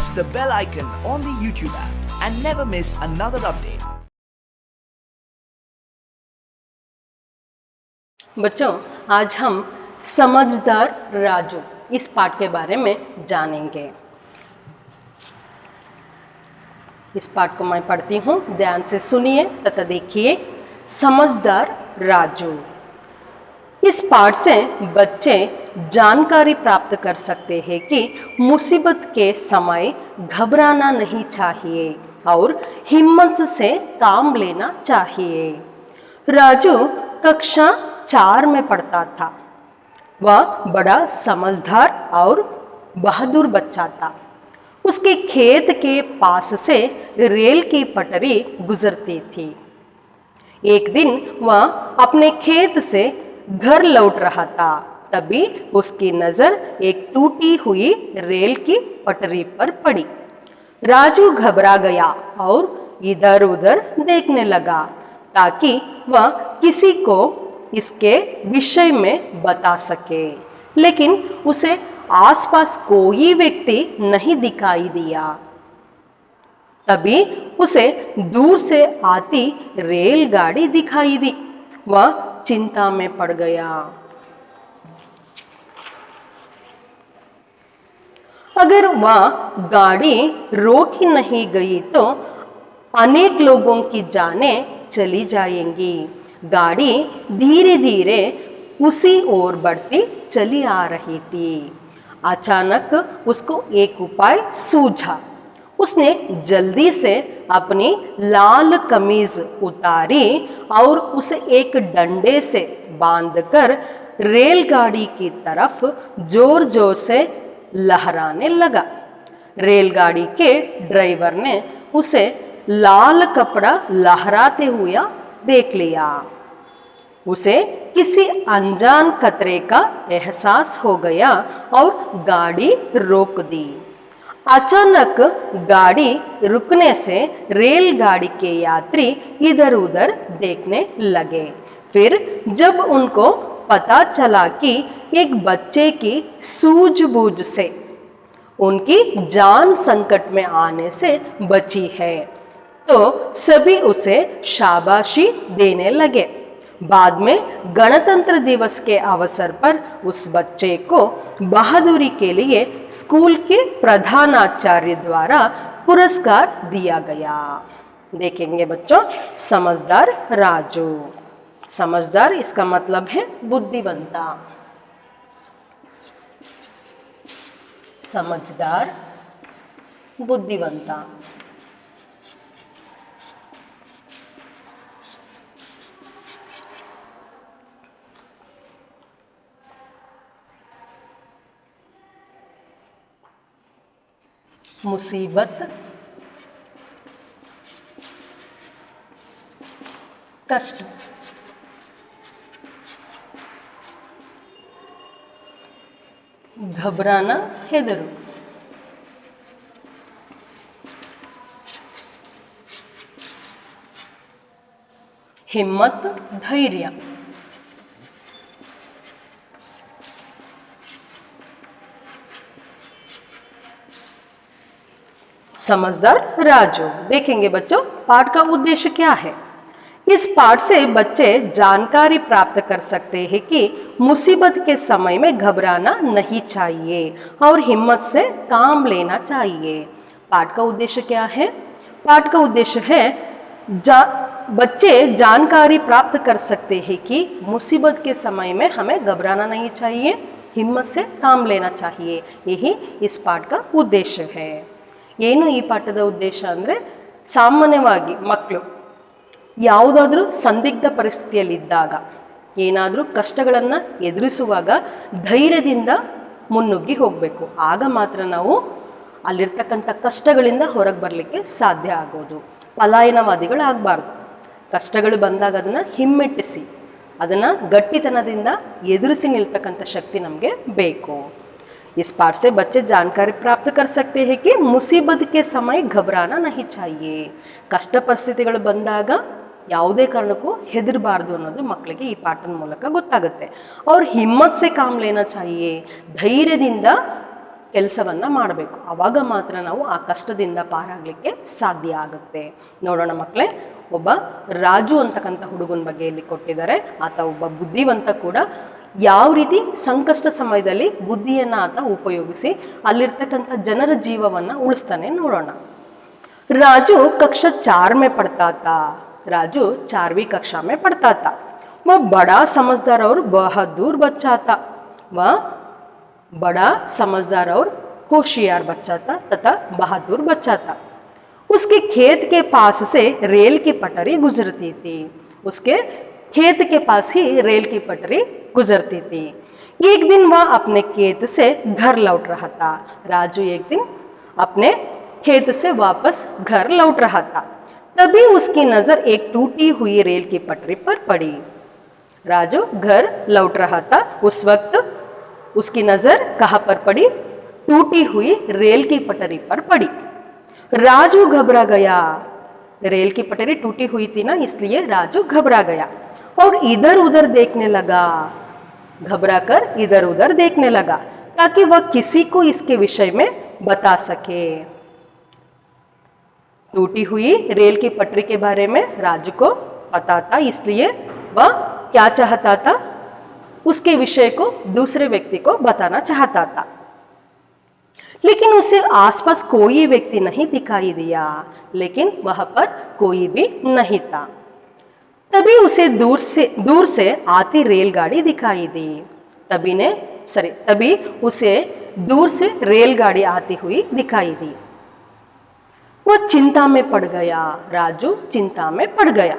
press the bell icon on the YouTube app and never miss another update. बच्चों, आज हम समझदार राजू इस पाठ के बारे में जानेंगे। इस पाठ को मैं पढ़ती हूँ, ध्यान से सुनिए तथा देखिए। समझदार राजू। इस पाठ से बच्चे जानकारी प्राप्त कर सकते हैं कि मुसीबत के समय घबराना नहीं चाहिए और हिम्मत से काम लेना चाहिए। राजू कक्षा 4 में पढ़ता था। वह बड़ा समझदार और बहादुर बच्चा था। उसके खेत के पास से रेल की पटरी गुजरती थी। एक दिन वह अपने खेत से घर लौट रहा था, तभी उसकी नजर एक टूटी हुई रेल की पटरी पर पड़ी। राजू घबरा गया और इधर उधर देखने लगा ताकि वह किसी को इसके विषय में बता सके, लेकिन उसे आसपास कोई व्यक्ति नहीं दिखाई दिया। तभी उसे दूर से आती रेलगाड़ी दिखाई दी। वह चिंता में पड़ गया। अगर वह गाड़ी रोक ही नहीं गई तो अनेक लोगों की जानें चली जाएंगी। गाड़ी धीरे धीरे उसी ओर बढ़ती चली आ रही थी। अचानक उसको एक उपाय सूझा। उसने जल्दी से अपनी लाल कमीज उतारी और उसे एक डंडे से बांधकर रेलगाड़ी की तरफ जोर जोर से लहराने लगा। रेलगाड़ी के ड्राइवर ने उसे लाल कपड़ा लहराते हुए देख लिया। उसे किसी अनजान खतरे का एहसास हो गया और गाड़ी रोक दी। अचानक गाड़ी रुकने से रेलगाड़ी के यात्री इधर उधर देखने लगे। फिर जब उनको पता चला कि एक बच्चे की सूझबूझ से उनकी जान संकट में आने से बची है, तो सभी उसे शाबाशी देने लगे। बाद में गणतंत्र दिवस के अवसर पर उस बच्चे को बहादुरी के लिए स्कूल के प्रधानाचार्य द्वारा पुरस्कार दिया गया। देखेंगे बच्चों, समझदार राजू। समझदार इसका मतलब है बुद्धिवंता। समझदार, बुद्धिवंता। मुसीबत, कष्ट। घबराना, हेदरू। हिम्मत, धैर्य। समझदार राजू। देखेंगे बच्चों, पाठ का उद्देश्य क्या है। इस पाठ से बच्चे जानकारी प्राप्त कर सकते हैं कि मुसीबत के समय में घबराना नहीं चाहिए और हिम्मत से काम लेना चाहिए। पाठ का उद्देश्य क्या है? पाठ का उद्देश्य है बच्चे जानकारी प्राप्त कर सकते हैं कि मुसीबत के समय में हमें घबराना नहीं चाहिए, हिम्मत से काम लेना चाहिए। यही इस पाठ का उद्देश्य है। ಏನು ಈ ಪಾಠದ ಉದ್ದೇಶ ಅಂದರೆ, ಸಾಮಾನ್ಯವಾಗಿ ಮಕ್ಕಳು ಯಾವುದಾದ್ರೂ ಸಂದಿಗ್ಧ ಪರಿಸ್ಥಿತಿಯಲ್ಲಿದ್ದಾಗ, ಏನಾದರೂ ಕಷ್ಟಗಳನ್ನು ಎದುರಿಸುವಾಗ ಧೈರ್ಯದಿಂದ ಮುನ್ನುಗ್ಗಿ ಹೋಗಬೇಕು. ಆಗ ಮಾತ್ರ ನಾವು ಅಲ್ಲಿರ್ತಕ್ಕಂಥ ಕಷ್ಟಗಳಿಂದ ಹೊರಗೆ ಬರಲಿಕ್ಕೆ ಸಾಧ್ಯ ಆಗೋದು. ಪಲಾಯನವಾದಿಗಳಾಗಬಾರ್ದು. ಕಷ್ಟಗಳು ಬಂದಾಗ ಅದನ್ನು ಹಿಮ್ಮೆಟ್ಟಿಸಿ ಅದನ್ನು ಗಟ್ಟಿತನದಿಂದ ಎದುರಿಸಿ ನಿಲ್ತಕ್ಕಂಥ ಶಕ್ತಿ ನಮಗೆ ಬೇಕು। इस पाठ से बच्चे जानकारी प्राप्त कर सकते हैं कि मुसीबत के समय घबराना नहीं चाहिए। कष्ट परिस्थितिಗಳು ಬಂದಾಗ ಯಾವುದೇ ಕಾರಣಕ್ಕೂ ಹೆದರಬಾರದು ಅನ್ನೋದು ಮಕ್ಕಳಿಗೆ ಈ ಪಾಠದ ಮೂಲಕ ಗೊತ್ತಾಗುತ್ತೆ। और हिम्मत से काम लेना चाहिए, ಧೈರ್ಯದಿಂದ ಕೆಲಸವನ್ನು ಮಾಡಬೇಕು. ಆವಾಗ ಮಾತ್ರ ನಾವು ಆ ಕಷ್ಟದಿಂದ ಪಾರಾಗಲಿಕ್ಕೆ ಸಾಧ್ಯ ಆಗುತ್ತೆ. ನೋಡೋಣ ಮಕ್ಕಳೇ, ಒಬ್ಬ ರಾಜು ಅಂತಕ್ಕಂಥ ಹುಡುಗನ ಬಗ್ಗೆ ಇಲ್ಲಿ ಕೊಟ್ಟಿದ್ದಾರೆ. ಆತ ಒಬ್ಬ ಬುದ್ಧಿವಂತ ಕೂಡ. ಯಾವ ರೀತಿ ಸಂಕಷ್ಟ ಸಮಯದಲ್ಲಿ ಬುದ್ಧಿಯನ್ನು ಆತ ಉಪಯೋಗಿಸಿ ಅಲ್ಲಿರ್ತಕ್ಕಂಥ ಜನರ ಜೀವವನ್ನು ಉಳಿಸ್ತಾನೆ ನೋಡೋಣ. राजू कक्षा 4 में पढ़ता था. राजू 4वीं कक्षा में पढ़ता था. वह बड़ा समझदार और बहादुर बच्चा था. वह बड़ा समझदार और होशियार बच्चा था तथा बहादुर बच्चा था. उसके खेत के पास से रेल की पटरी गुजरती थी. उसके खेत के पास ही रेल की पटरी गुजरती थी. एक दिन वह अपने खेत से घर लौट रहा था. राजू एक दिन अपने खेत से वापस घर लौट रहा था. तभी उसकी नजर एक टूटी हुई रेल की पटरी पर पड़ी. राजू घर लौट रहा था. उस वक्त उसकी नजर कहाँ पर पड़ी? टूटी हुई रेल की पटरी पर पड़ी. राजू घबरा गया. रेल की पटरी टूटी हुई थी ना, इसलिए राजू घबरा गया और इधर उधर देखने लगा. घबरा कर इधर उधर देखने लगा ताकि वह किसी को इसके विषय में बता सके. टूटी हुई रेल की पटरी के बारे में राजू को पता था, इसलिए वह क्या चाहता था? उसके विषय को दूसरे व्यक्ति को बताना चाहता था. लेकिन उसे आसपास कोई व्यक्ति नहीं दिखाई दिया. लेकिन वहां पर कोई भी नहीं था. तभी उसे दूर से आती रेलगाड़ी दिखाई दी. तभी उसे दूर से रेलगाड़ी आती हुई दिखाई दी. वो चिंता में पड़ गया. राजू चिंता में पड़ गया.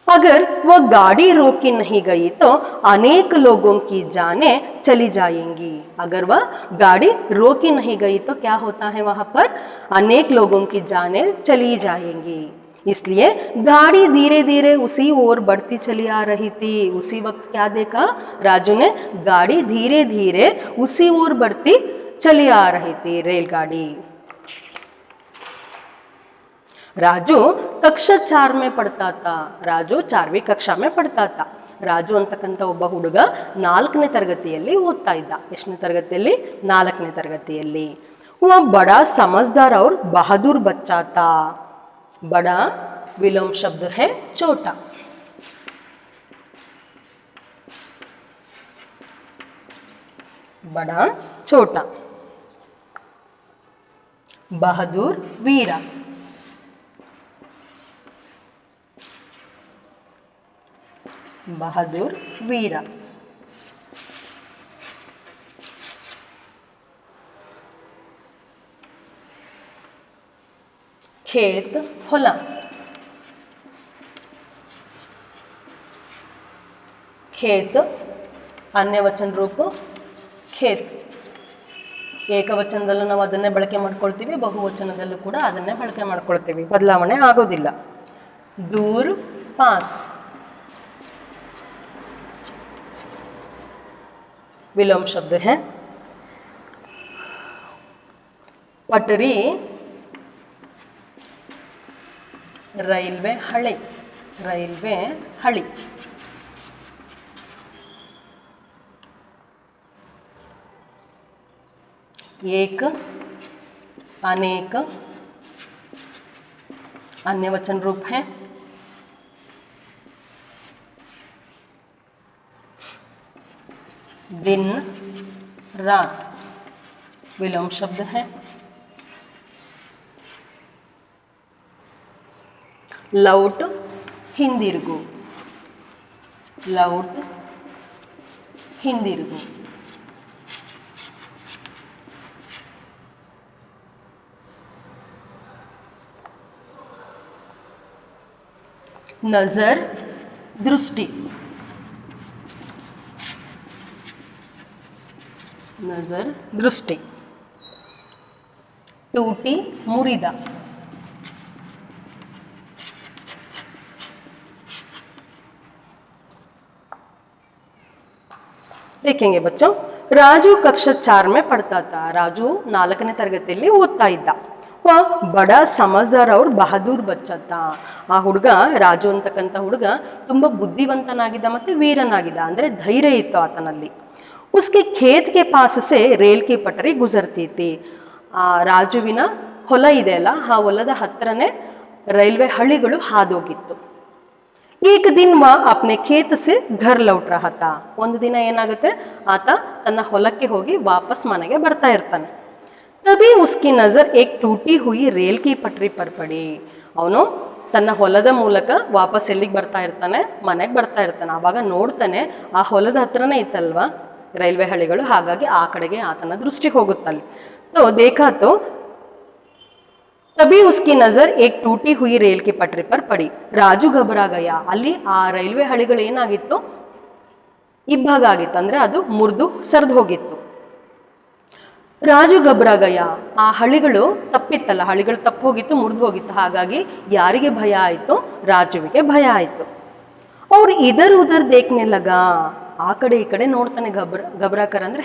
अगर वह गाड़ी रोकी नहीं गई तो अनेक लोगों की जानें चली जाएंगी. अगर वह गाड़ी रोकी नहीं गई तो क्या होता है वहां पर? अनेक लोगों की जानें चली जाएंगी. इसलिए गाड़ी धीरे धीरे उसी ओर बढ़ती चली आ रही थी. उसी वक्त क्या देखा? राजू ने गाड़ी धीरे धीरे उसी ओर बढ़ती चली आ रही थी रेलगाड़ी. राजू कक्षा 4 में पढ़ता था. ರಾಜು 4वीं ಕಕ್ಷಾ में पढ़ता था. ರಾಜು ಅಂತಕ್ಕಂಥ ಒಬ್ಬ ಹುಡುಗ 4ನೇ ತರಗತಿಯಲ್ಲಿ ಓದ್ತಾ ಇದ್ದ. ಎಷ್ಟನೇ ತರಗತಿಯಲ್ಲಿ? 4ನೇ ತರಗತಿಯಲ್ಲಿ. वह बड़ा समझदार और बहादुर बच्चा था. बड़ा विलोम शब्द है छोटा. बड़ा छोटा. बहादुर वीरा. बहादुर वीरा. खेत ಹೊಲ. खेत अन्यवचन रूप खेत. ಏಕವಚನದಲ್ಲೂ ನಾವು ಅದನ್ನೇ ಬಳಕೆ ಮಾಡ್ಕೊಳ್ತೀವಿ, ಬಹುವಚನದಲ್ಲೂ ಕೂಡ ಅದನ್ನೇ ಬಳಕೆ ಮಾಡ್ಕೊಳ್ತೀವಿ, ಬದಲಾವಣೆ ಆಗೋದಿಲ್ಲ. दूर पास. विलोम शब्द है. पटरी रैल्वे हಳಿ. रैल्वे हಳಿ. एक अनेक अन्यवचन रूप है. दिन रात विलोम शब्द है. लौट ಹಿಂದಿರುಗು. लौट ಹಿಂದಿರುಗು. नजर दृष्टि. नजर दृष्टि. टूटी मुरीदा. देखेंगे बच्चों, राजू कक्षा 4 में पढ़ता था. राजू 4ನೇ ತರಗತಿಯಲ್ಲಿ ಓದ್ತಾ ಇದ್ದ. ಬಡ ಸಮಜ್ದಾರ್ ಅವ್ರ ಬಹದ್ದೂರ್ ಬಚ್ಚತ್ತ. ಆ ಹುಡುಗ ರಾಜು ಅಂತಕ್ಕಂಥ ಹುಡುಗ ತುಂಬ ಬುದ್ಧಿವಂತನಾಗಿದ್ದ ಮತ್ತು ವೀರನಾಗಿದ್ದ. ಅಂದರೆ ಧೈರ್ಯ ಇತ್ತು ಆತನಲ್ಲಿ. उसके खेत के पास से रेಲ್ की पटರಿ ಗುಜರ್ತಿ थी. ಆ ರಾಜುವಿನ ಹೊಲ ಇದೆಯಲ್ಲ, ಆ ಹೊಲದ ಹತ್ರನೇ ರೈಲ್ವೆ ಹಳಿಗಳು ಹಾದೋಗಿತ್ತು. एक दिन वह अपने खेत से घर लौट रहा था. ಒಂದು ದಿನ ಏನಾಗುತ್ತೆ, ಆತ ತನ್ನ ಹೊಲಕ್ಕೆ ಹೋಗಿ ವಾಪಸ್ ಮನೆಗೆ ಬರ್ತಾ ಇರ್ತಾನೆ. तभी उसकी नजर एक टूटी हुई रेल की पटरी पर पड़ी. ಅವನು ತನ್ನ ಹೊಲದ ಮೂಲಕ ವಾಪಸ್ ಎಲ್ಲಿಗೆ ಬರ್ತಾ ಇರ್ತಾನೆ, ಮನೆಗೆ ಬರ್ತಾ ಇರ್ತಾನೆ. ಆವಾಗ ನೋಡ್ತಾನೆ ಆ ಹೊಲದ ಹತ್ರನೇ ಇತ್ತಲ್ವಾ ರೈಲ್ವೆ ಹಳಿಗಳು, ಹಾಗಾಗಿ ಆ ಕಡೆಗೆ ಆತನ ದೃಷ್ಟಿ ಹೋಗುತ್ತಲ್ಲಿ. तो देखा तो तभी उसकी नजर एक टूटी हुई रेल की पटरी पर पड़ी. ರಾಜು घबरा गया. ಅಲ್ಲಿ ಆ ರೈಲ್ವೆ ಹಳಿಗಳು ಏನಾಗಿತ್ತು, ಇಬ್ಬಾಗ ಆಗಿತ್ತು, ಅಂದ್ರೆ ಅದು ಮುರಿದು ಸರಿದು ಹೋಗಿತ್ತು. ರಾಜು ಗಬ್ರಾಗಯ, ಆ ಹಳಿಗಳು ತಪ್ಪಿತ್ತಲ್ಲ, ಹಳಿಗಳು ತಪ್ಪು ಹೋಗಿತ್ತು, ಮುರಿದು ಹೋಗಿತ್ತು. ಹಾಗಾಗಿ ಯಾರಿಗೆ ಭಯ ಆಯಿತು, ರಾಜುವಿಗೆ ಭಯ ಆಯಿತು. ಅವ್ರು ಇದರ್ ಉದರ್ ದೇಖ್ನೆ ಲಗ, ಆ ಕಡೆ ಈ ಕಡೆ ನೋಡ್ತಾನೆ. ಗಬ್ರಾಕರ್ ಅಂದ್ರೆ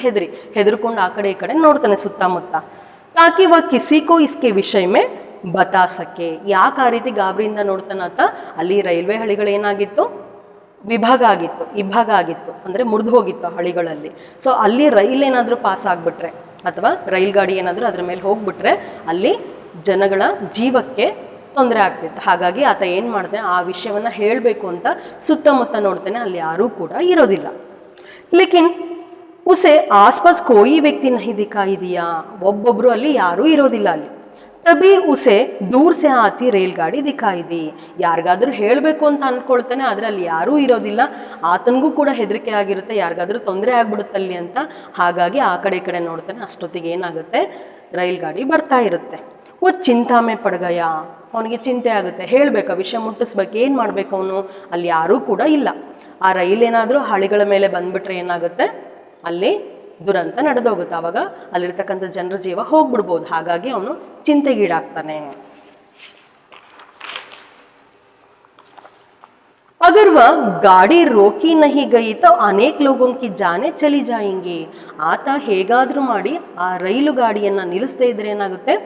ಹೆದರ್ಕೊಂಡು ಆ ಕಡೆ ಈ ಕಡೆ ನೋಡ್ತಾನೆ ಸುತ್ತಮುತ್ತ. ತಾಕಿ ವ ಕಿಸಿಕೋ ಇಸ್ಕೆ ವಿಷಯ ಮೇ ಬತಾ ಸಕೆ. ಯಾಕೆ ಆ ರೀತಿ ಗಾಬರಿಯಿಂದ ನೋಡ್ತಾನಂತ, ಅಲ್ಲಿ ರೈಲ್ವೆ ಹಳಿಗಳು ಏನಾಗಿತ್ತು, ಇಬ್ಬಾಗ ಆಗಿತ್ತು, ಅಂದ್ರೆ ಮುರಿದು ಹೋಗಿತ್ತು ಹಳಿಗಳಲ್ಲಿ. ಸೊ ಅಲ್ಲಿ ರೈಲ್ ಏನಾದರೂ ಪಾಸ್ ಆಗಿಬಿಟ್ರೆ ಅಥವಾ ರೈಲ್ ಗಾಡಿ ಏನಾದರೂ ಅದ್ರ ಮೇಲೆ ಹೋಗ್ಬಿಟ್ರೆ ಅಲ್ಲಿ ಜನಗಳ ಜೀವಕ್ಕೆ ತೊಂದರೆ ಆಗ್ತಿತ್ತು. ಹಾಗಾಗಿ ಆತ ಏನು ಮಾಡಿದೆ, ಆ ವಿಷಯವನ್ನು ಹೇಳಬೇಕು ಅಂತ ಸುತ್ತಮುತ್ತ ನೋಡ್ತಾನೆ, ಅಲ್ಲಿ ಯಾರೂ ಕೂಡ ಇರೋದಿಲ್ಲ. ಲೇಕಿನ್ ಉಸೆ ಆಸ್ಪಾಸ್ ಕೋಯಿ ವ್ಯಕ್ತಿ ನಹಿ ದಿಖಾಯಿ ದಿಯಾ, ಒಬ್ಬೊಬ್ರು ಅಲ್ಲಿ ಯಾರೂ ಇರೋದಿಲ್ಲ ಅಲ್ಲಿ. ತಬಿ ಉಸೆ ದೂರ್ ಸೆ ಆತಿ ರೈಲ್ ಗಾಡಿ ದಿಖಾಯಿ ದಿ, ಯಾರಿಗಾದ್ರೂ ಹೇಳಬೇಕು ಅಂತ ಅನ್ಕೊಳ್ತಾನೆ, ಆದರೆ ಅಲ್ಲಿ ಯಾರೂ ಇರೋದಿಲ್ಲ. ಆತನಿಗೂ ಕೂಡ ಹೆದರಿಕೆ ಆಗಿರುತ್ತೆ, ಯಾರಿಗಾದ್ರೂ ತೊಂದರೆ ಆಗ್ಬಿಡುತ್ತಲ್ಲಿ ಅಂತ. ಹಾಗಾಗಿ ಆ ಕಡೆ ಈ ಕಡೆ ನೋಡ್ತಾನೆ. ಅಷ್ಟೊತ್ತಿಗೆ ಏನಾಗುತ್ತೆ, ರೈಲ್ ಗಾಡಿ ಬರ್ತಾ ಇರುತ್ತೆ. ಓ ಚಿಂತಾಮೆ ಪಡ್ಗಯ, ಅವನಿಗೆ ಚಿಂತೆ ಆಗುತ್ತೆ, ಹೇಳಬೇಕು, ವಿಷಯ ಮುಟ್ಟಿಸ್ಬೇಕು, ಏನು ಮಾಡಬೇಕು ಅವನು, ಅಲ್ಲಿ ಯಾರೂ ಕೂಡ ಇಲ್ಲ. ಆ ರೈಲ್ ಏನಾದರೂ ಹಳಿಗಳ ಮೇಲೆ ಬಂದ್ಬಿಟ್ರೆ ಏನಾಗುತ್ತೆ, ಅಲ್ಲಿ ದುರಂತ ನಡೆದೋಗುತ್ತೆ. ಆವಾಗ ಅಲ್ಲಿರ್ತಕ್ಕಂಥ ಜನರ ಜೀವ ಹೋಗ್ಬಿಡ್ಬೋದು. ಹಾಗಾಗಿ ಅವನು ಚಿಂತೆಗೀಡಾಗ್ತಾನೆ. अगर वह गाड़ी रोकी नहीं गई तो अनेक लोगों की जानें चली जाएंगी. ಆತ ಹೇಗಾದರೂ ಮಾಡಿ ಆ ರೈಲು ಗಾಡಿಯನ್ನು ನಿಲ್ಲಿಸದೇ ಇದ್ರೆ ಏನಾಗುತ್ತೆ,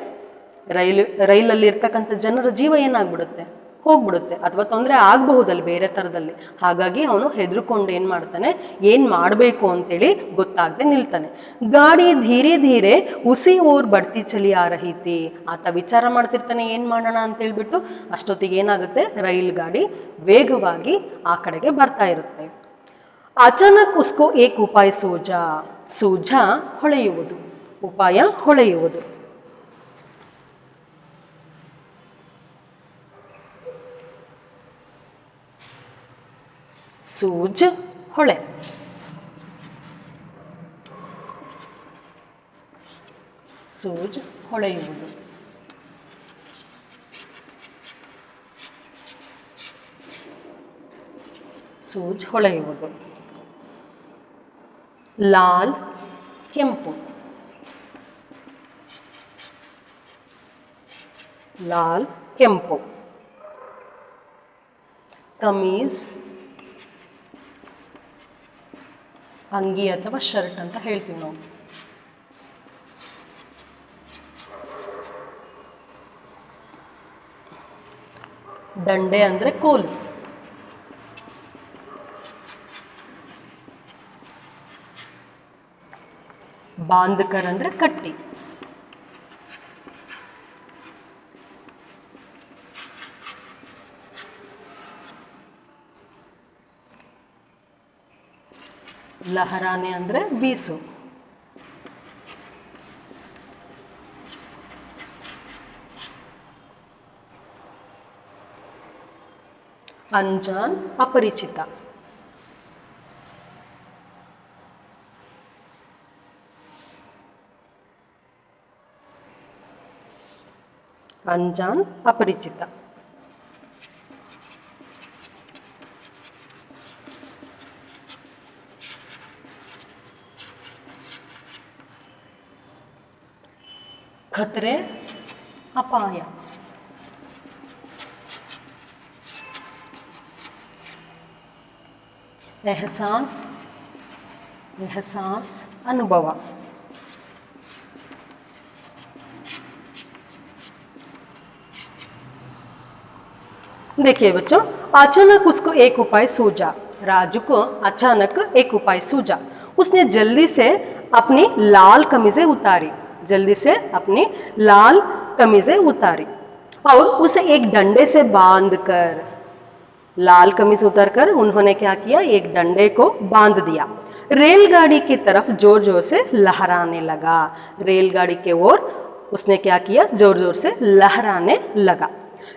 ರೈಲಲ್ಲಿ ಇರ್ತಕ್ಕಂಥ ಜನರ ಜೀವ ಏನಾಗ್ಬಿಡುತ್ತೆ, ಹೋಗ್ಬಿಡುತ್ತೆ, ಅಥವಾ ತೊಂದರೆ ಆಗಬಹುದಲ್ಲಿ ಬೇರೆ ಥರದಲ್ಲಿ. ಹಾಗಾಗಿ ಅವನು ಹೆದರ್ಕೊಂಡು ಏನು ಮಾಡ್ತಾನೆ, ಏನು ಮಾಡಬೇಕು ಅಂತೇಳಿ ಗೊತ್ತಾಗದೆ ನಿಲ್ತಾನೆ. ಗಾಡಿ ಧೀರೆ ಧೀರೆ ಉಸಿ ಓರ್ ಬಡ್ತಿ ಚಲಿ ಆ ರಹೀತಿ. ಆತ ವಿಚಾರ ಮಾಡ್ತಿರ್ತಾನೆ ಏನು ಮಾಡೋಣ ಅಂತೇಳ್ಬಿಟ್ಟು. ಅಷ್ಟೊತ್ತಿಗೆ ಏನಾಗುತ್ತೆ, ರೈಲ್ ಗಾಡಿ ವೇಗವಾಗಿ ಆ ಕಡೆಗೆ ಬರ್ತಾ ಇರುತ್ತೆ. ಅಚಾನಕ್ ಉಸ್ಕೋ ಏಕ್ ಉಪಾಯ ಸೂಜ ಹೊಳೆಯುವುದು, ಉಪಾಯ ಹೊಳೆಯುವುದು. ಸೂಜ್ ಹೊಳೆ, ಸೂಜ್ ಹೊಳೆಯುವುದು. ಸೂಜ್ ಹೊಳೆಯುವುದು. ಲಾಲ್ ಕೆಂಪು, ಲಾಲ್ ಕೆಂಪು. ಕಮೀಜ್ ಅಂಗಿ ಅಥವಾ ಶರ್ಟ್ ಅಂತ ಹೇಳ್ತೀವಿ ನಾವು. ದಂಡೆ ಅಂದರೆ ಕೋಲು. ಬಾಂಧಕರ್ ಅಂದರೆ ಕಟ್ಟಿ. ಲಹರಾನೆ ಅಂದರೆ ಬೀಸು. ಅಂಜಾನ್ ಅಪರಿಚಿತ. ಅಂಜಾನ್ ಅಪರಿಚಿತ. ಖತ್ರೆ ಅಪಾಯ. ಎಹಸಾಸ್ ಅನುಭವ. देखिए बच्चों, अचानक उसको एक उपाय सूझा. राजू को अचानक एक उपाय सूझा. उसने जल्दी से अपनी लाल कमीजें उतारी, जल्दी से अपनी लाल कमीजें उतारी और उसे एक डंडे से बांधकर, लाल कमीज उतारकर उन्होंने क्या किया, एक डंडे को बांध दिया। रेलगाड़ी की तरफ जोर जोर से लहराने लगा, रेलगाड़ी के ओर उसने क्या किया, जोर जोर से लहराने लगा।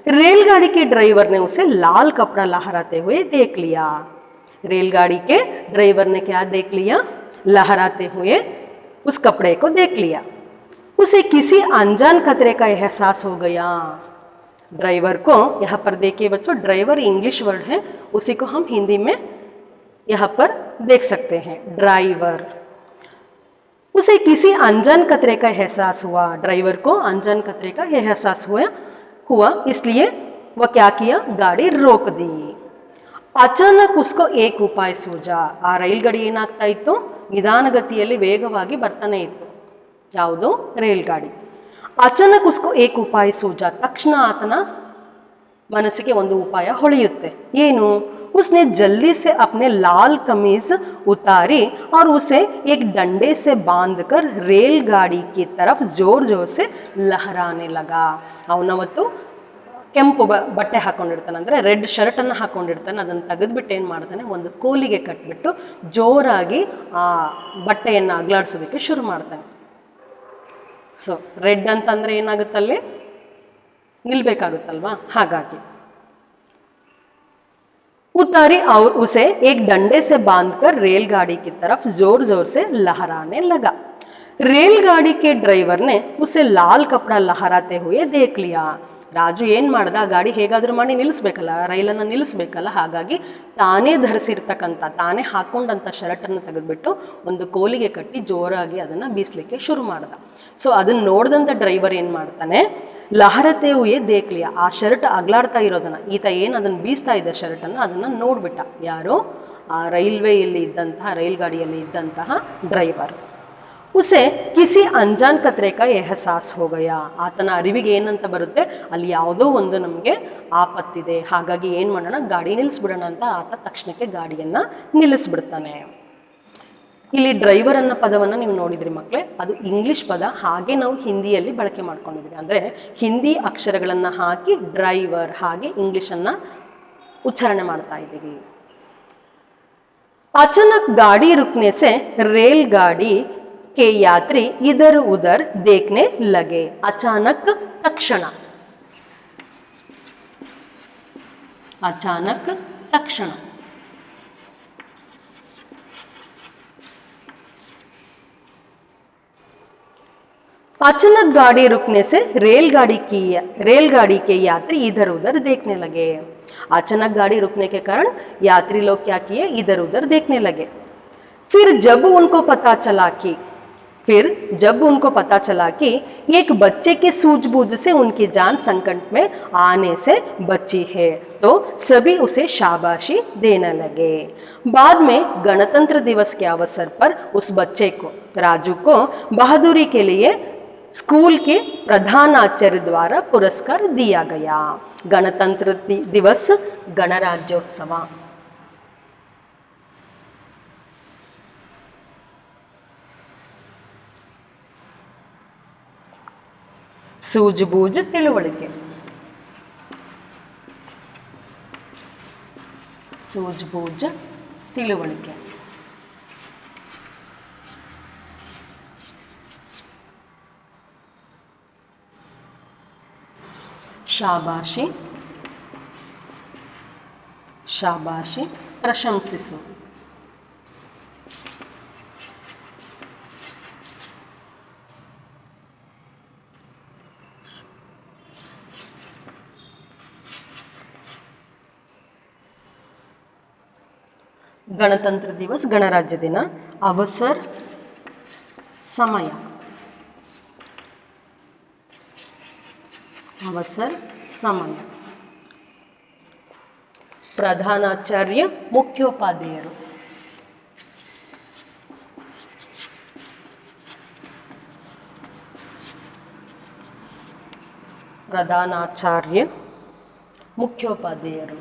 रेलगाड़ी के ड्राइवर ने उसे लाल कपड़ा लहराते हुए देख लिया, रेलगाड़ी के ड्राइवर ने क्या देख लिया, लहराते हुए उस कपड़े को देख लिया। उसे किसी अनजान खतरे का एहसास हो गया। ड्राइवर को, यहाँ पर देखिए बच्चों, ड्राइवर इंग्लिश वर्ड है, उसी को हम हिंदी में यहाँ पर देख सकते हैं, ड्राइवर। उसे किसी अनजान खतरे का एहसास हुआ, ड्राइवर को अनजान खतरे का एहसास हुआ, इसलिए वह क्या किया, गाड़ी रोक दी। ಅಚಾನಕ್ ಉಸ್ಕೋ ಏಕ್ ಉಪಾಯ ಸೂಜಾ, ಆ ರೈಲ್ಗಾಡಿ ಏನಾಗ್ತಾ ಇತ್ತು, ನಿಧಾನಗತಿಯಲ್ಲಿ ವೇಗವಾಗಿ ಬರ್ತಾನೆ ಇತ್ತು, ಯಾವುದು, ರೈಲ್ಗಾಡಿ. ಅಚಾನಕ್ ಉಸ್ಕೋ ಏಕ್ ಉಪಾಯ ಸೂಜಾ, ತಕ್ಷಣ ಆತನ ಮನಸ್ಸಿಗೆ ಒಂದು ಉಪಾಯ ಹೊಳೆಯುತ್ತೆ, ಏನು, उसने जल्दी से अपने लाल कमीज उतारी और उसे एक डंडे से बांधकर रेलगाड़ी की तरफ जोर जोर से लहराने लगा. ಅವನವತ್ತು ಕೆಂಪು ಬಟ್ಟೆ ಹಾಕೊಂಡಿರ್ತಾನೆ, ಅಂದರೆ ರೆಡ್ ಶರ್ಟನ್ನು ಹಾಕೊಂಡಿರ್ತಾನೆ, ಅದನ್ನು ತೆಗೆದುಬಿಟ್ಟು ಏನು ಮಾಡ್ತಾನೆ, ಒಂದು ಕೋಲಿಗೆ ಕಟ್ಬಿಟ್ಟು ಜೋರಾಗಿ ಆ ಬಟ್ಟೆಯನ್ನು ಅಗ್ಲಾಡಿಸೋದಕ್ಕೆ ಶುರು ಮಾಡ್ತಾನೆ. ಸೊ ರೆಡ್ ಅಂತಂದರೆ ಏನಾಗುತ್ತಲ್ಲಿ, ನಿಲ್ಬೇಕಾಗುತ್ತಲ್ವಾ, ಹಾಗಾಗಿ उतारी और उसे एक डंडे से बांधकर रेलगाड़ी की तरफ जोर जोर से लहराने लगा. रेलगाड़ी के ड्राइवर ने उसे लाल कपड़ा लहराते हुए देख लिया. ರಾಜು ಏನು ಮಾಡ್ದ, ಗಾಡಿ ಹೇಗಾದರೂ ಮಾಡಿ ನಿಲ್ಲಿಸ್ಬೇಕಲ್ಲ, ರೈಲನ್ನು ನಿಲ್ಲಿಸ್ಬೇಕಲ್ಲ, ಹಾಗಾಗಿ ತಾನೇ ಧರಿಸಿರ್ತಕ್ಕಂಥ, ತಾನೇ ಹಾಕ್ಕೊಂಡಂಥ ಶರ್ಟನ್ನು ತೆಗೆದುಬಿಟ್ಟು ಒಂದು ಕೋಲಿಗೆ ಕಟ್ಟಿ ಜೋರಾಗಿ ಅದನ್ನು ಬೀಸಲಿಕ್ಕೆ ಶುರು ಮಾಡ್ದ. ಸೊ ಅದನ್ನು ನೋಡಿದಂಥ ಡ್ರೈವರ್ ಏನು ಮಾಡ್ತಾನೆ, ಲಹರತೆ ಹುಯೇ ದೇಖ್ಲಿಯ, ಆ ಶರ್ಟ್ ಅಗ್ಲಾಡ್ತಾ ಇರೋದನ್ನು, ಈತ ಏನು ಅದನ್ನು ಬೀಸ್ತಾ ಇದ್ದ ಶರ್ಟನ್ನು ಅದನ್ನು ನೋಡ್ಬಿಟ್ಟ, ಯಾರು, ಆ ರೈಲ್ವೆಯಲ್ಲಿ ಇದ್ದಂತಹ, ರೈಲ್ಗಾಡಿಯಲ್ಲಿ ಇದ್ದಂತಹ ಡ್ರೈವರ್. ಉಸೆ ಕಿಸಿ ಅನ್ಜಾನ್ ಖತರೆ ಕಾ ಎಹಸಾಸ್ ಹೋ ಗಯಾ, ಆತನ ಅರಿವಿಗೆ ಏನಂತ ಬರುತ್ತೆ, ಅಲ್ಲಿ ಯಾವುದೋ ಒಂದು ನಮಗೆ ಆಪತ್ತಿದೆ, ಹಾಗಾಗಿ ಏನು ಮಾಡೋಣ, ಗಾಡಿ ನಿಲ್ಲಿಸ್ಬಿಡೋಣ ಅಂತ ಆತ ತಕ್ಷಣಕ್ಕೆ ಗಾಡಿಯನ್ನು ನಿಲ್ಲಿಸ್ಬಿಡ್ತಾನೆ. ಇಲ್ಲಿ ಡ್ರೈವರ್ ಅನ್ನೋ ಪದವನ್ನು ನೀವು ನೋಡಿದ್ರಿ ಮಕ್ಕಳೇ, ಅದು ಇಂಗ್ಲಿಷ್ ಪದ, ಹಾಗೆ ನಾವು ಹಿಂದಿಯಲ್ಲಿ ಬಳಕೆ ಮಾಡ್ಕೊಂಡಿದ್ವಿ, ಅಂದರೆ ಹಿಂದಿ ಅಕ್ಷರಗಳನ್ನು ಹಾಕಿ ಡ್ರೈವರ್ ಹಾಗೆ ಇಂಗ್ಲಿಷನ್ನು ಉಚ್ಚಾರಣೆ ಮಾಡ್ತಾ ಇದ್ದೀವಿ. ಅಚಾನಕ್ ಗಾಡಿ रुकने से रेलगाड़ी के यात्री इधर उधर देखने लगे. अचानक तक्षण, अचानक तक्षण. अचानक गाड़ी रुकने से रेलगाड़ी के यात्री इधर उधर देखने लगे. अचानक गाड़ी रुकने के कारण यात्री लोग क्या किए, इधर उधर देखने लगे. फिर जब उनको पता चला कि एक बच्चे के सूझबूझ से उनकी जान संकट में आने से बची है, तो सभी उसे शाबाशी देने लगे. बाद में गणतंत्र दिवस के अवसर पर उस बच्चे को, राजू को, बहादुरी के लिए स्कूल के प्रधानाचार्य द्वारा पुरस्कार दिया गया. गणतंत्र दिवस, गणराज्योत्सव. सूझबूझ तिಳುವಳಿಕೆ, सूझबूझ तिಳುವಳಿಕೆ. ಶಾಬಾಷಿ, ಶಾಬಾಷಿ ಪ್ರಶಂಸಿಸು. गणतंत्र दिवस, गणराज्य दिन. अवसर, समय. अवसर, समय. प्रधानाचार्य, मुख्योपाध्यायರು. प्रधानाचार्य, मुख्योपाध्यायರು.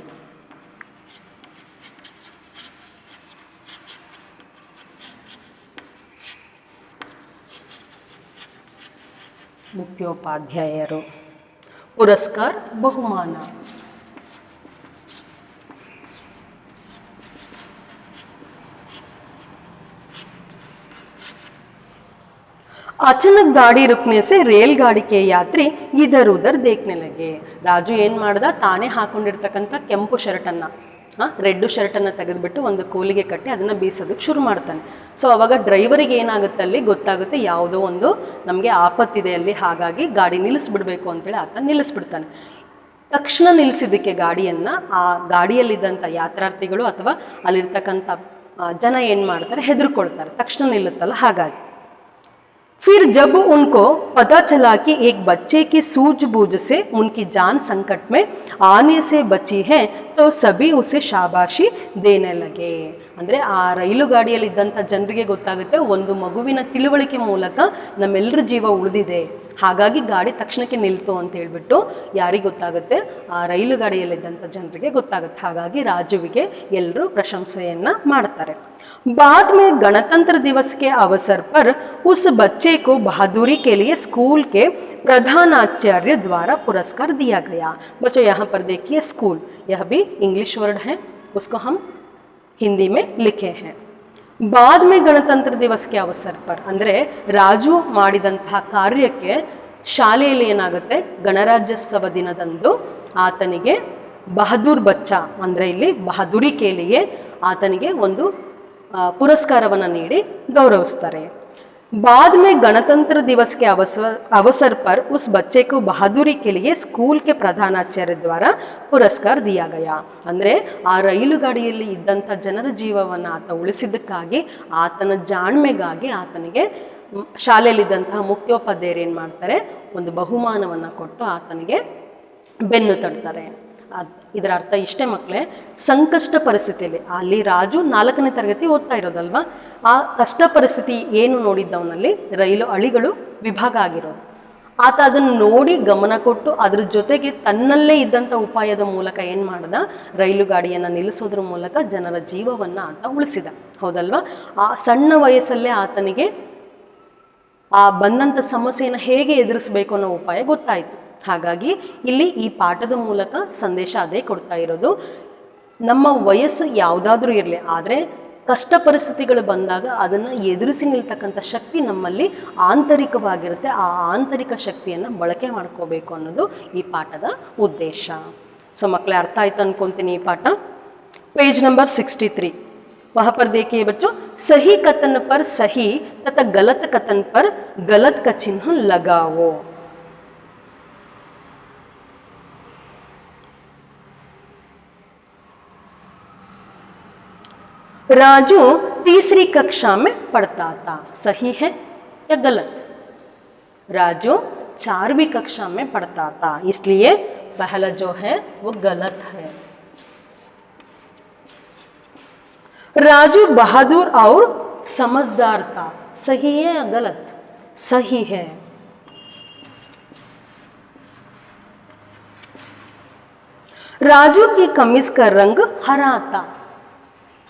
ಮುಖ್ಯೋಪಾಧ್ಯಾಯರು. ಪುರಸ್ಕಾರ ಬಹುಮಾನ. अचानक गाड़ी रुकने से रेलगाड़ी के यात्री इधर उधर देखने लगे. ರಾಜು ಏನು ಮಾಡ್ದ, ತಾನೇ ಹಾಕೊಂಡಿರ್ತಕ್ಕಂಥ ಕೆಂಪು ಶರ್ಟನ್ನ ರೆಡ್ ಶರ್ಟನ್ನು ತೆಗೆದುಬಿಟ್ಟು ಒಂದು ಕೋಲಿಗೆ ಕಟ್ಟಿ ಅದನ್ನು ಬೀಸೋದಕ್ಕೆ ಶುರು ಮಾಡ್ತಾನೆ. ಸೊ ಅವಾಗ ಡ್ರೈವರಿಗೆ ಏನಾಗುತ್ತೆ, ಅಲ್ಲಿ ಗೊತ್ತಾಗುತ್ತೆ ಯಾವುದೋ ಒಂದು ನಮಗೆ ಆಪತ್ತಿದೆ ಅಲ್ಲಿ, ಹಾಗಾಗಿ ಗಾಡಿ ನಿಲ್ಲಿಸ್ಬಿಡ್ಬೇಕು ಅಂತೇಳಿ ಆತ ನಿಲ್ಲಿಸ್ಬಿಡ್ತಾನೆ. ತಕ್ಷಣ ನಿಲ್ಲಿಸಿದ್ದಕ್ಕೆ ಗಾಡಿಯನ್ನು ಆ ಗಾಡಿಯಲ್ಲಿದ್ದಂಥ ಯಾತ್ರಾರ್ಥಿಗಳು ಅಥವಾ ಅಲ್ಲಿರ್ತಕ್ಕಂಥ ಜನ ಏನು ಮಾಡ್ತಾರೆ, ಹೆದರ್ಕೊಳ್ತಾರೆ, ತಕ್ಷಣ ನಿಲ್ಲುತ್ತಲ್ಲ ಹಾಗಾಗಿ. फिर जब उनको पता चला कि एक बच्चे की सूझबूझ से उनकी जान संकट में आने से बची है तो सभी उसे शाबाशी देने लगे. ಅಂದರೆ ಆ ರೈಲು ಗಾಡಿಯಲ್ಲಿದ್ದಂಥ ಜನರಿಗೆ ಗೊತ್ತಾಗುತ್ತೆ, ಒಂದು ಮಗುವಿನ ತಿಳುವಳಿಕೆ ಮೂಲಕ ನಮ್ಮೆಲ್ಲರ ಜೀವ ಉಳಿದಿದೆ, ಹಾಗಾಗಿ ಗಾಡಿ ತಕ್ಷಣಕ್ಕೆ ನಿಲ್ತು ಅಂತ ಹೇಳ್ಬಿಟ್ಟು ಯಾರಿಗೆ ಗೊತ್ತಾಗುತ್ತೆ, ಆ ರೈಲು ಗಾಡಿಯಲ್ಲಿದ್ದಂಥ ಜನರಿಗೆ ಗೊತ್ತಾಗುತ್ತೆ. ಹಾಗಾಗಿ ರಾಜುವಿಗೆ ಎಲ್ಲರೂ ಪ್ರಶಂಸೆಯನ್ನು ಮಾಡ್ತಾರೆ. बाद में गणतंत्र दिवस के अवसर पर उस बच्चे को बहादुरी के लिए स्कूल के प्रधानाचार्य द्वारा पुरस्कार दिया गया. बच्चों यहाँ पर देखिए स्कूल, यह भी इंग्लिश वर्ड है, उसको हम हिंदी में लिखे हैं. बाद में गणतंत्र दिवस के अवसर पर ಅಂದರೆ ರಾಜು ಮಾಡಿದಂತಹ ಕಾರ್ಯಕ್ಕೆ ಶಾಲೆಯಲ್ಲಿ ಏನಾಗುತ್ತೆ, ಗಣರಾಜ್ಯೋತ್ಸವ ದಿನದಂದು ಆತನಿಗೆ ಬಹದ್ದೂರ್ ಬಚ್ಚಾ ಅಂದರೆ ಇಲ್ಲಿ ಬಹದ್ದೂರಿ ಕೇಲಿಗೆ ಆತನಿಗೆ ಒಂದು पुरस्कारವನ್ನು ನೀಡಿ ಗೌರವಿಸ್ತಾರೆ. बाद में गणतंत्र दिवस के अवसर पर उस बच्चे को बहादुरी के लिए स्कूल के प्रधानाचार्य द्वारा पुरस्कार दिया गया. ಅಂದರೆ ಆ ರೈಲು ಗಾಡಿಯಲ್ಲಿ ಇದ್ದಂಥ ಜನರ ಜೀವವನ್ನು ಆತ ಉಳಿಸಿದ್ದಕ್ಕಾಗಿ, ಆತನ ಜಾಣ್ಮೆಗಾಗಿ ಆತನಿಗೆ ಶಾಲೆಯಲ್ಲಿದ್ದಂತಹ ಮುಖ್ಯೋಪಾಧ್ಯಾಯರು ಏನು ಮಾಡ್ತಾರೆ, ಒಂದು ಬಹುಮಾನವನ್ನು ಕೊಟ್ಟು ಆತನಿಗೆ ಬೆನ್ನು ತಡ್ತಾರೆ. ಇದರ ಅರ್ಥ ಇಷ್ಟೇ ಮಕ್ಕಳೇ, ಸಂಕಷ್ಟ ಪರಿಸ್ಥಿತಿಯಲ್ಲಿ ಅಲ್ಲಿ ರಾಜು 4ನೇ ತರಗತಿ ಓದ್ತಾ ಇರೋದಲ್ವಾ, ಆ ಕಷ್ಟ ಪರಿಸ್ಥಿತಿ ಏನು ನೋಡಿದ್ದವನಲ್ಲಿ ರೈಲು ಹಳಿಗಳು ವಿಭಾಗ ಆಗಿರೋದು. ಆತ ಅದನ್ನು ನೋಡಿ ಗಮನ ಕೊಟ್ಟು ಅದ್ರ ಜೊತೆಗೆ ತನ್ನಲ್ಲೇ ಇದ್ದಂಥ ಉಪಾಯದ ಮೂಲಕ ಏನು ಮಾಡ್ದ, ರೈಲು ಗಾಡಿಯನ್ನು ನಿಲ್ಲಿಸೋದ್ರ ಮೂಲಕ ಜನರ ಜೀವವನ್ನು ಆತ ಉಳಿಸಿದ. ಹೌದಲ್ವಾ, ಆ ಸಣ್ಣ ವಯಸ್ಸಲ್ಲೇ ಆತನಿಗೆ ಆ ಬಂದಂಥ ಸಮಸ್ಯೆಯನ್ನು ಹೇಗೆ ಎದುರಿಸಬೇಕು ಅನ್ನೋ ಉಪಾಯ ಗೊತ್ತಾಯಿತು. ಹಾಗಾಗಿ ಇಲ್ಲಿ ಈ ಪಾಠದ ಮೂಲಕ ಸಂದೇಶ ಅದೇ ಕೊಡ್ತಾ ಇರೋದು, ನಮ್ಮ ವಯಸ್ಸು ಯಾವುದಾದ್ರೂ ಇರಲಿ, ಆದರೆ ಕಷ್ಟ ಪರಿಸ್ಥಿತಿಗಳು ಬಂದಾಗ ಅದನ್ನು ಎದುರಿಸಿ ನಿಲ್ತಕ್ಕಂಥ ಶಕ್ತಿ ನಮ್ಮಲ್ಲಿ ಆಂತರಿಕವಾಗಿರುತ್ತೆ. ಆ ಆಂತರಿಕ ಶಕ್ತಿಯನ್ನು ಬಳಕೆ ಮಾಡ್ಕೋಬೇಕು ಅನ್ನೋದು ಈ ಪಾಠದ ಉದ್ದೇಶ. ಸೊ ಮಕ್ಕಳೇ ಅರ್ಥ ಆಯ್ತು ಅನ್ಕೊತೀನಿ ಈ ಪಾಠ. पेज नंबर 63, वहाँ पर देखिए बच्चों, सही कथन पर सही तथा गलत कथन पर गलत का चिन्ह लगाओ. राजू तीसरी कक्षा में पढ़ता था, सही है या गलत? राजू 4वीं कक्षा में पढ़ता था, इसलिए पहला जो है वो गलत है. राजू बहादुर और समझदार था, सही है या गलत? सही है. राजू की कमीज का रंग हरा था,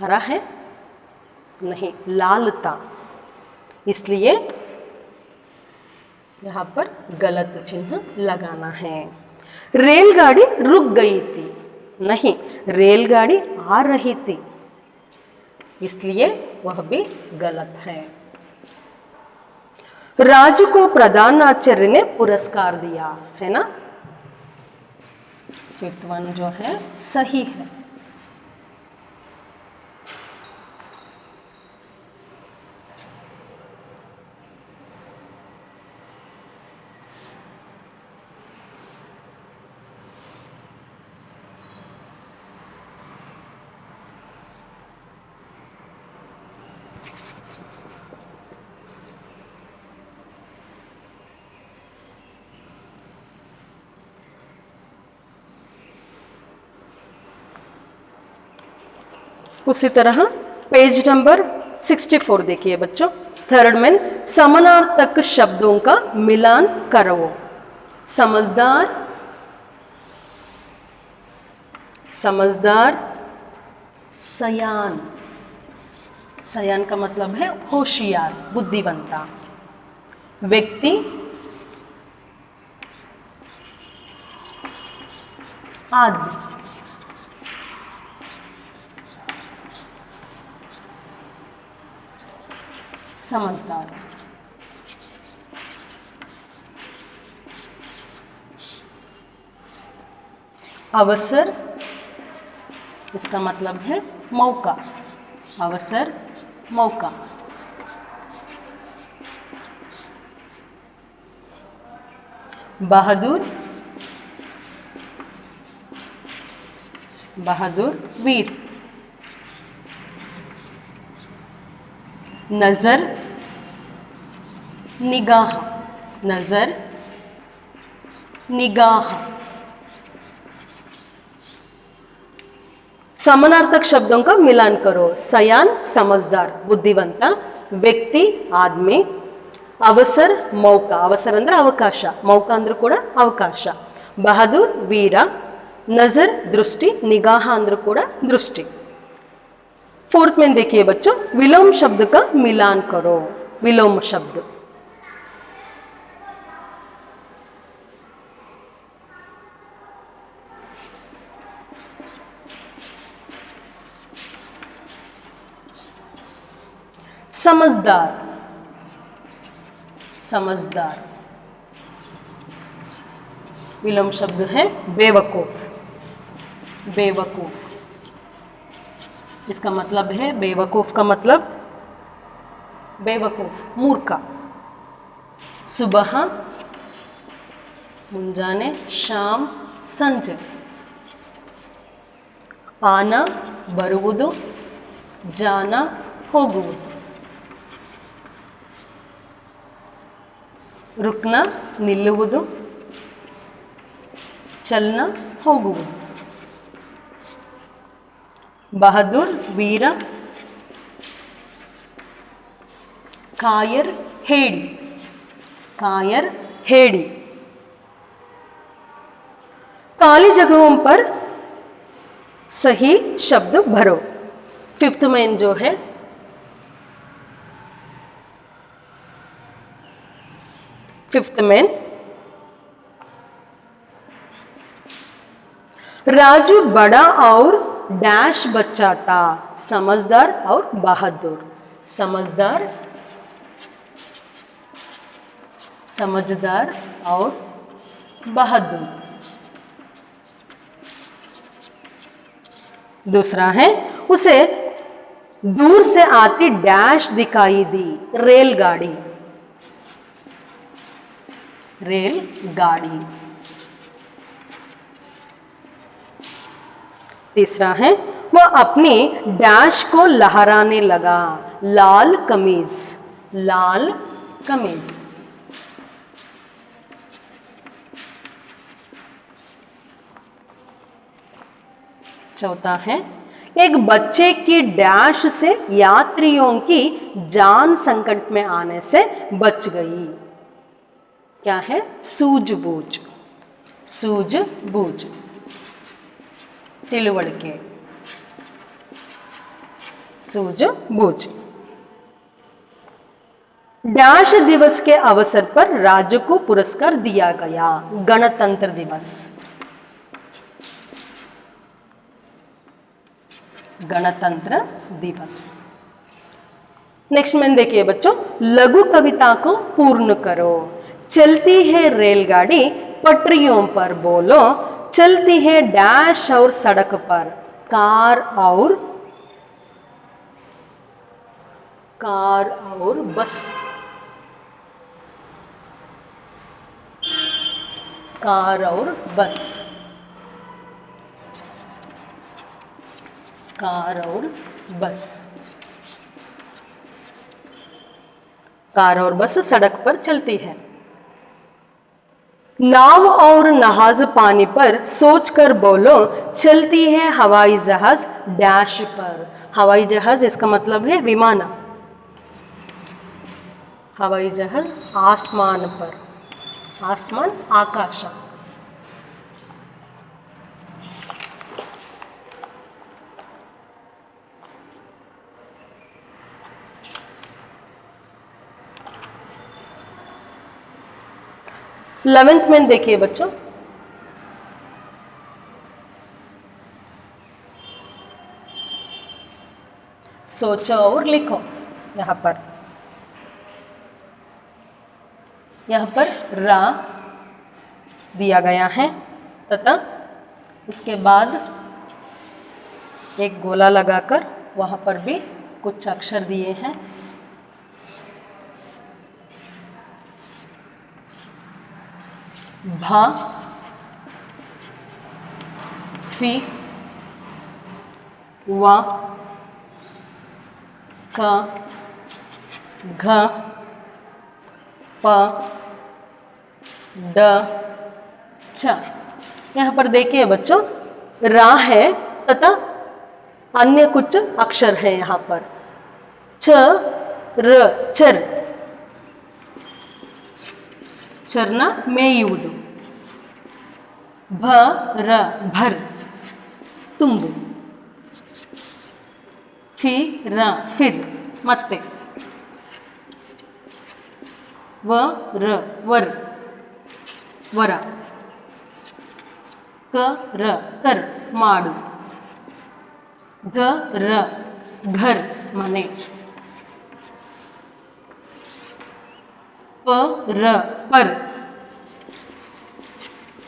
हरा है नहीं, लाल था, इसलिए यहाँ पर गलत चिन्ह लगाना है. रेलगाड़ी रुक गई थी, नहीं, रेलगाड़ी आ रही थी, इसलिए वह भी गलत है. राजू को प्रधानाचार्य ने पुरस्कार दिया, है ना, 5th वन जो है सही है. उसी तरह पेज नंबर 64 देखिए बच्चों, 3rd में समानार्थक शब्दों का मिलान करो. समझदार, समझदार, सयान, सयान का मतलब है होशियार, बुद्धिवंता. व्यक्ति, आदमी, समझदार, अवसर, इसका मतलब है मौका, अवसर मौका, बहादुर, बहादुर वीर, नजर, निगाह, नजर निगाह, समानार्थक शब्दों का मिलान करो। सयान समझदार बुद्धिವಂತ, ವ್ಯಕ್ತಿ आदमी, ಅವಸರ ಮೌಕ, ಅವಸರ ಅಂದ್ರೆ ಅವಕಾಶ, ಮೌಕ ಅಂದ್ರೆ ಕೂಡ ಅವಕಾಶ, ಬಹದ್ದೂರ್ ವೀರ, नजर दृष्टि, निगाह अंद्र ಕೂಡ दृष्टि। फोर्थ में देखिए बच्चों, विलोम शब्द का मिलान करो। विलोम शब्द, समझदार, समझदार, विलोम शब्द है बेवकूफ, बेवकूफ, इसका मतलब है बेवकूफ का मतलब बेवकूफ मूर्खा। सुबह, ಮುಂಜಾನೆ, ಶಾಮ್ ಸಂಜೆ, ಆನ ಬರುವುದು, ಜಾನ ಹೋಗುವುದು, ರುಕ್ನ ನಿಲ್ಲುವುದು, ಚಲನ ಹೋಗುವುದು, ಬಹದ್ದೂರ್ ವೀರ, कायर हेड़ी, कायर हेड़ी, खाली जगहों पर सही शब्द भरो। फिफ्थ में जो है फिफ्थ में, राजू बड़ा और डैश बच्चा था, समझदार और बहादुर, समझदार, समझदार और बहादुर। दूसरा है, उसे दूर से आती डैश दिखाई दी, रेलगाड़ी, रेलगाड़ी। तीसरा है, वह अपनी डैश को लहराने लगा, लाल कमीज, लाल कमीज। चौथा है, एक बच्चे की डैश से यात्रियों की जान संकट में आने से बच गई, क्या है, सूझबूझ, सूझबूझ, तिलुवलिके, सूझबूझ। डैश दिवस के अवसर पर राज्य को पुरस्कार दिया गया, गणतंत्र दिवस, गणतंत्र दिवस। नेक्स्ट में देखिए बच्चों, लघु कविता को पूर्ण करो। चलती है रेलगाड़ी पटरियों पर, बोलो चलती है डैश और सड़क पर, कार और बस, कार और बस, कार और बस, कार और बस सड़क पर चलती है। नाव और जहाज पानी पर, सोचकर बोलो चलती है हवाई जहाज डैश पर, हवाई जहाज इसका मतलब है विमान, हवाई जहाज आसमान पर, आसमान आकाश। 11th में देखिए बच्चों, सोचो और लिखो। यहाँ पर रा दिया गया है तथा उसके बाद एक गोला लगाकर वहाँ पर भी कुछ अक्षर दिए हैं। भा, फी, वा, का, घ, प, ड, छ। यहाँ पर देखिए बच्चों, रा है तथा अन्य कुछ अक्षर है यहाँ पर। छ, र, चर, चरना ಮೇಯುವುದು। ಭ, ರ, ಭರ್, ತುಂಬು। ಫಿ, ರ, ಫಿರ್, ಮತ್ತೆ। ವ, ರ, ವರ್, ವರ। ಕ, ರ, ಕರ್, ಮಾಡು। ಘ, ರ, ಘರ್, ಮನೆ। ಪ, ರ, ಪರ್,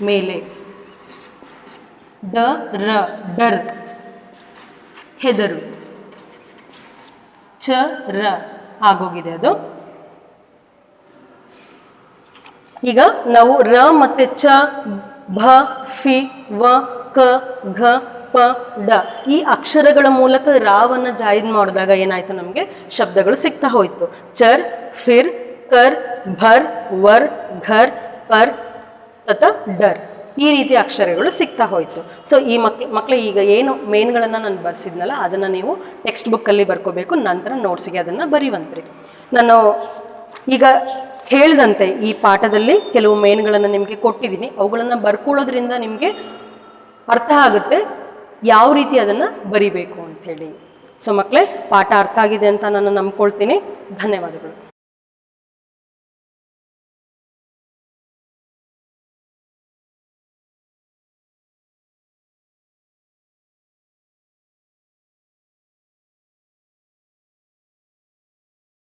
ಮೇಲೆ। ಡ, ರ, ಡರ್, ಹೆದರು। ಚ, ರ ಆಗೋಗಿದೆ ಅದು। ಈಗ ನಾವು ರ ಮತ್ತೆ ಚ, ಭ, ಫಿ, ವ, ಕ, ಘ, ಪ, ಡ ಈ ಅಕ್ಷರಗಳ ಮೂಲಕ ರಾವನ್ನ ಜಾಯಿನ್ ಮಾಡಿದಾಗ ಏನಾಯ್ತು, ನಮಗೆ ಶಬ್ದಗಳು ಸಿಗ್ತಾ ಹೋಯ್ತು। ಚರ್, ಫಿರ್, ಕರ್, ಭರ್, ವರ್, ಘರ್, ಪರ್ ತಥಾ ಡರ್ ಈ ರೀತಿ ಅಕ್ಷರಗಳು ಸಿಗ್ತಾ ಹೋಯ್ತು। ಸೊ ಈ ಮಕ್ಕಳು ಈಗ ಏನು ಮೇನ್ಗಳನ್ನು ನಾನು ಬರ್ಸಿದ್ನಲ್ಲ ಅದನ್ನು ನೀವು ಟೆಕ್ಸ್ಟ್ ಬುಕ್ಕಲ್ಲಿ ಬರ್ಕೋಬೇಕು, ನಂತರ ನೋಟ್ಸಿಗೆ ಅದನ್ನು ಬರೀವಂತ್ರಿ। ನಾನು ಈಗ ಹೇಳಿದಂತೆ ಈ ಪಾಠದಲ್ಲಿ ಕೆಲವು ಮೇನ್ಗಳನ್ನು ನಿಮಗೆ ಕೊಟ್ಟಿದ್ದೀನಿ, ಅವುಗಳನ್ನು ಬರ್ಕೊಳ್ಳೋದ್ರಿಂದ ನಿಮಗೆ ಅರ್ಥ ಆಗುತ್ತೆ ಯಾವ ರೀತಿ ಅದನ್ನು ಬರಿಬೇಕು ಅಂಥೇಳಿ। ಸೊ ಮಕ್ಕಳೇ, ಪಾಠ ಅರ್ಥ ಆಗಿದೆ ಅಂತ ನಾನು ನಂಬ್ಕೊಳ್ತೀನಿ। ಧನ್ಯವಾದಗಳು।